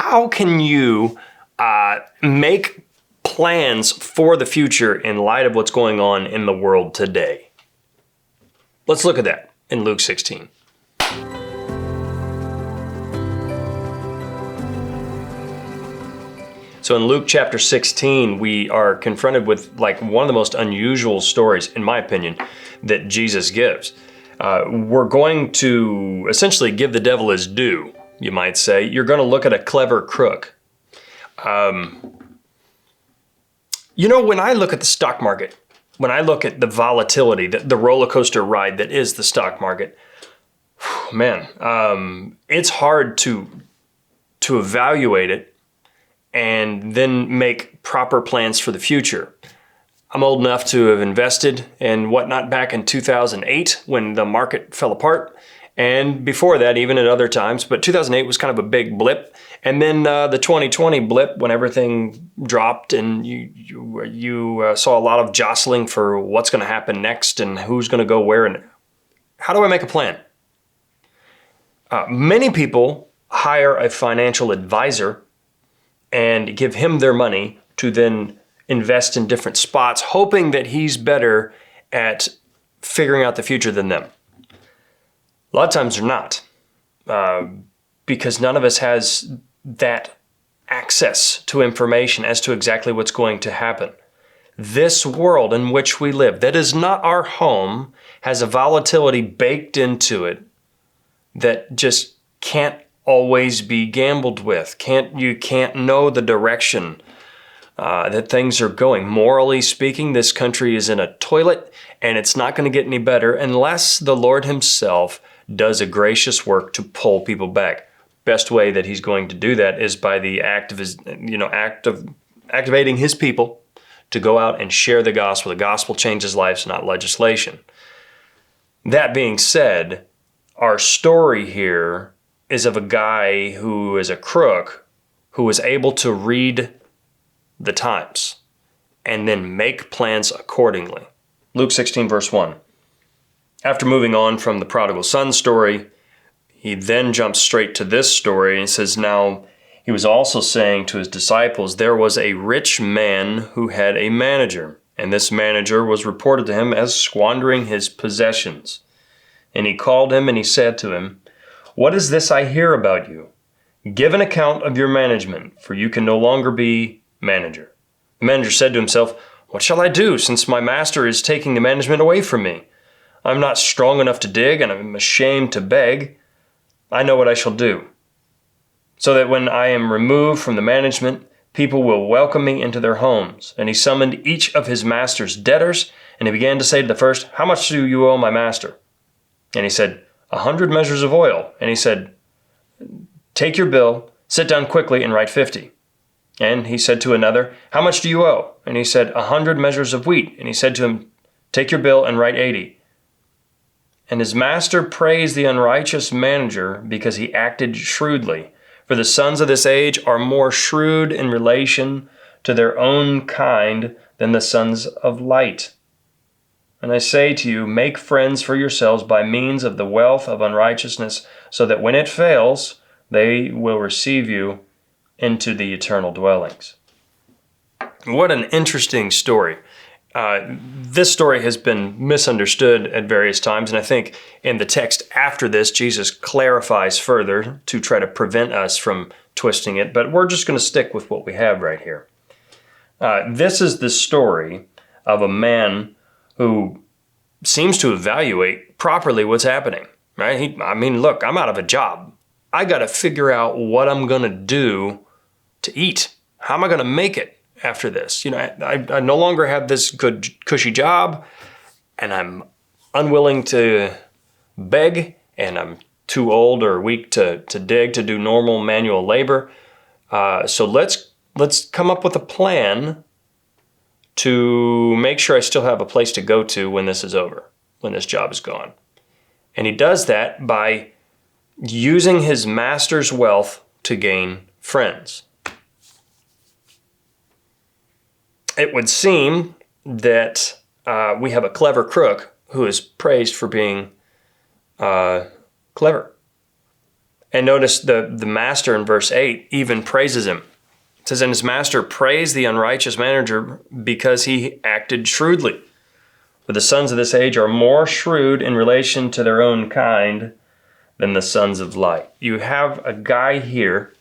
how can you make plans for the future in light of what's going on in the world today? Let's look at that in Luke 16. So in Luke chapter 16, we are confronted with like one of the most unusual stories, in my opinion, that Jesus gives. We're going to essentially give the devil his due, you might say. You're going to look at a clever crook. When I look at the stock market, when I look at the volatility, the roller coaster ride that is the stock market, it's hard to evaluate it and then make proper plans for the future. I'm old enough to have invested in whatnot back in 2008 when the market fell apart. And before that, even at other times, but 2008 was kind of a big blip. And then the 2020 blip when everything dropped and you saw a lot of jostling for what's going to happen next and who's going to go where and how do I make a plan? Many people hire a financial advisor and give him their money to then invest in different spots, hoping that he's better at figuring out the future than them. A lot of times they're not, because none of us has that access to information as to exactly what's going to happen. This world in which we live, that is not our home, has a volatility baked into it that just can't always be gambled with. You can't know the direction that things are going. Morally speaking, this country is in a toilet and it's not going to get any better unless the Lord himself does a gracious work to pull people back. Best way that he's going to do that is by the act of activating his people to go out and share the gospel. The gospel changes lives, not legislation. That being said, our story here is of a guy who is a crook who was able to read the times and then make plans accordingly. Luke 16, verse 1. After moving on from the prodigal son story, he then jumps straight to this story and says, now he was also saying to his disciples, there was a rich man who had a manager, and this manager was reported to him as squandering his possessions. And he called him and he said to him, what is this I hear about you? Give an account of your management, for you can no longer be manager. The manager said to himself, what shall I do, since my master is taking the management away from me? I'm not strong enough to dig, and I'm ashamed to beg. I know what I shall do, so that when I am removed from the management, people will welcome me into their homes. And he summoned each of his master's debtors, and he began to say to the first, how much do you owe my master? And he said, 100 measures of oil. And he said, take your bill, sit down quickly and write 50. And he said to another, how much do you owe? And he said, 100 measures of wheat. And he said to him, take your bill and write 80. And his master praised the unrighteous manager because he acted shrewdly. For the sons of this age are more shrewd in relation to their own kind than the sons of light. And I say to you, make friends for yourselves by means of the wealth of unrighteousness, so that when it fails, they will receive you into the eternal dwellings. What an interesting story. This story has been misunderstood at various times, and I think in the text after this, Jesus clarifies further to try to prevent us from twisting it, but we're just going to stick with what we have right here. This is the story of a man who seems to evaluate properly what's happening, right? Look, I'm out of a job. I got to figure out what I'm going to do to eat. How am I going to make it after this? I no longer have this good, cushy job, and I'm unwilling to beg, and I'm too old or weak to dig, to do normal manual labor. So let's come up with a plan to make sure I still have a place to go to when this is over, when this job is gone. And he does that by using his master's wealth to gain friends. It would seem that we have a clever crook who is praised for being clever. And notice the master in verse 8 even praises him. It says, and his master praised the unrighteous manager because he acted shrewdly. For the sons of this age are more shrewd in relation to their own kind than the sons of light. You have a guy here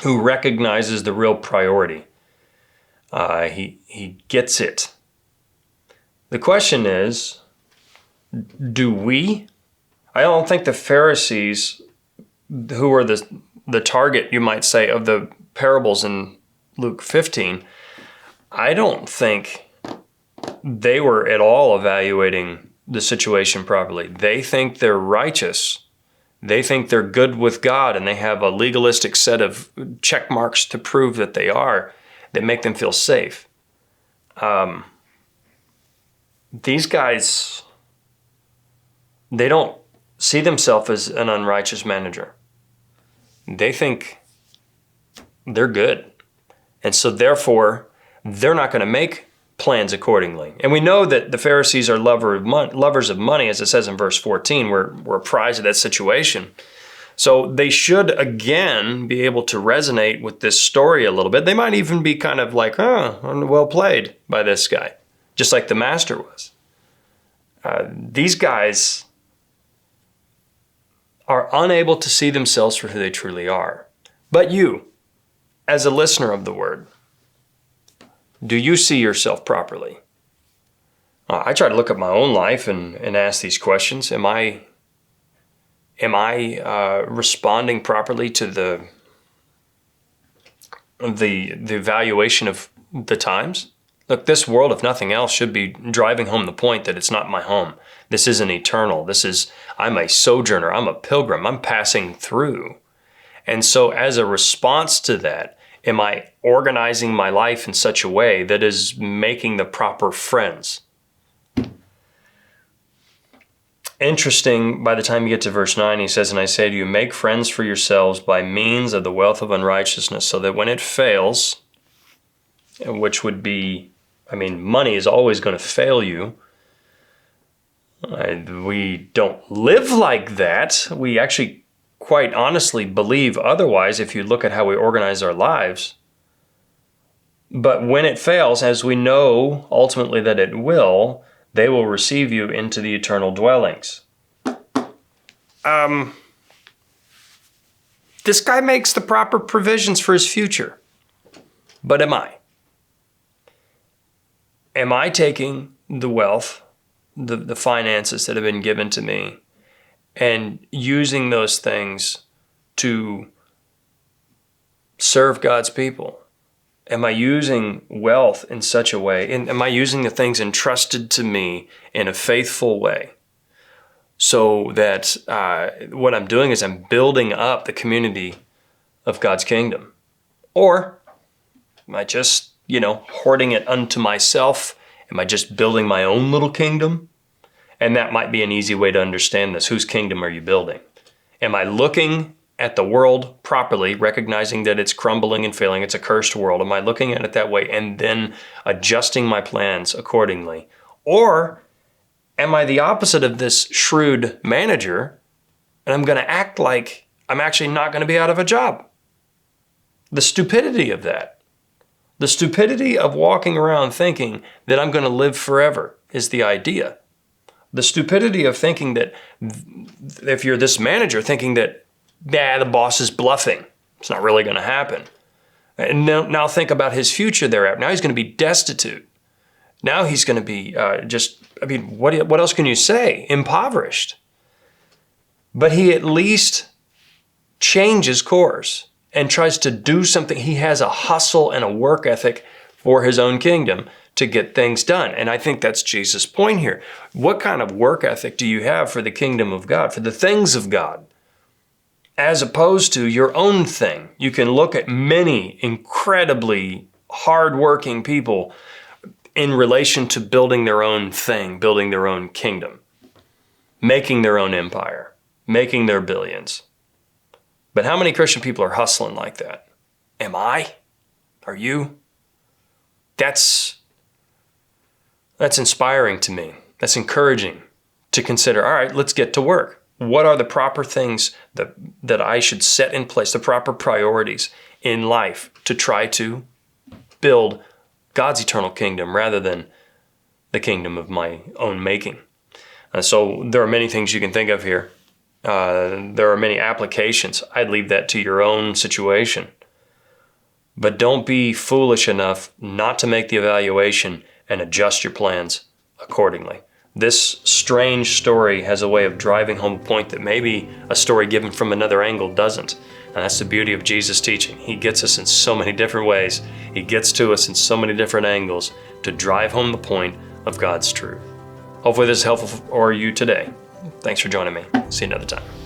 who recognizes the real priority. He gets it. The question is, do we? I don't think the Pharisees, who were the target, you might say, of the parables in Luke 15, I don't think they were at all evaluating the situation properly. They think they're righteous. They think they're good with God, and they have a legalistic set of check marks to prove that they are, that make them feel safe. These guys, they don't see themselves as an unrighteous manager. They think they're good. And so therefore, they're not going to make plans accordingly. And we know that the Pharisees are lovers of money, as it says in verse 14. We're apprised of that situation. So they should, again, be able to resonate with this story a little bit. They might even be kind of like, well played by this guy, just like the master was. These guys are unable to see themselves for who they truly are. But you, as a listener of the word, do you see yourself properly? I try to look at my own life and ask these questions. Am I responding properly to the evaluation of the times? Look, this world, if nothing else, should be driving home the point that it's not my home. This isn't eternal. I'm a sojourner. I'm a pilgrim. I'm passing through. And so as a response to that, am I organizing my life in such a way that is making the proper friends? Interesting, by the time you get to verse 9, he says, and I say to you, make friends for yourselves by means of the wealth of unrighteousness, so that when it fails, which would be, money is always going to fail you. We don't live like that. We actually quite honestly believe otherwise if you look at how we organize our lives. But when it fails, as we know ultimately that it will, they will receive you into the eternal dwellings. This guy makes the proper provisions for his future. But am I? Am I taking the wealth, the finances that have been given to me, and using those things to serve God's people? Am I using wealth in such a way? And am I using the things entrusted to me in a faithful way? So that what I'm doing is I'm building up the community of God's kingdom. Or am I just, hoarding it unto myself? Am I just building my own little kingdom? And that might be an easy way to understand this. Whose kingdom are you building? Am I looking at the world properly, recognizing that it's crumbling and failing, it's a cursed world? Am I looking at it that way and then adjusting my plans accordingly? Or am I the opposite of this shrewd manager, and I'm going to act like I'm actually not going to be out of a job? The stupidity of that. The stupidity of walking around thinking that I'm going to live forever is the idea. The stupidity of thinking that if you're this manager, thinking that, the boss is bluffing. It's not really going to happen. And now think about his future thereafter. Now he's going to be destitute. Now he's going to be what else can you say? Impoverished. But he at least changes course and tries to do something. He has a hustle and a work ethic for his own kingdom to get things done. And I think that's Jesus' point here. What kind of work ethic do you have for the kingdom of God, for the things of God, as opposed to your own thing? You can look at many incredibly hardworking people in relation to building their own thing, building their own kingdom, making their own empire, making their billions. But how many Christian people are hustling like that? Am I? Are you? That's inspiring to me. That's encouraging to consider. All right, let's get to work. What are the proper things that I should set in place, the proper priorities in life to try to build God's eternal kingdom rather than the kingdom of my own making? And so there are many things you can think of here. There are many applications. I'd leave that to your own situation. But don't be foolish enough not to make the evaluation and adjust your plans accordingly. This strange story has a way of driving home a point that maybe a story given from another angle doesn't. And that's the beauty of Jesus' teaching. He gets us in so many different ways. He gets to us in so many different angles to drive home the point of God's truth. Hopefully this is helpful for you today. Thanks for joining me. See you another time.